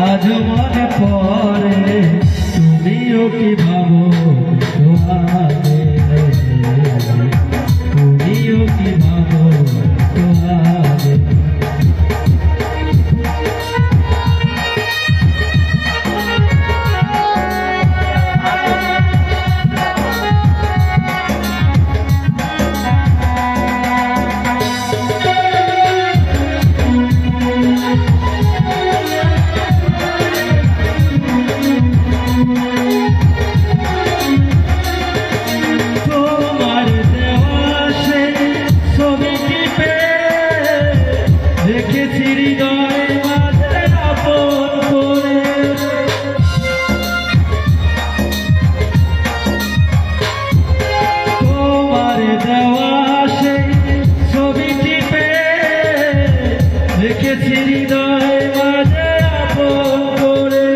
আজ মনে পড়ে তুমিও কি ভাবো তোমাকে, তুমিও কি ভাবো তোমাকে। রেখেছি হৃদয় মাঝে আপন করে,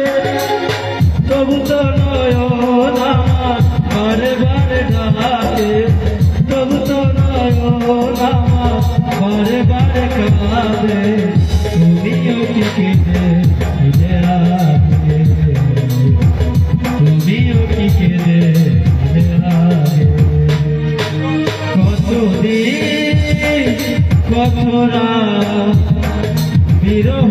তবু তো নয়ন আমার বারে বারে ডাকে, তবু তো নয়ন আমার বারে বারে কাঁদে। তুমিও কি কেঁদে ফিরে রাখবে, তুমিও কি কেঁদে ফিরে রাখবে। কতদিন কত রাত বিরহ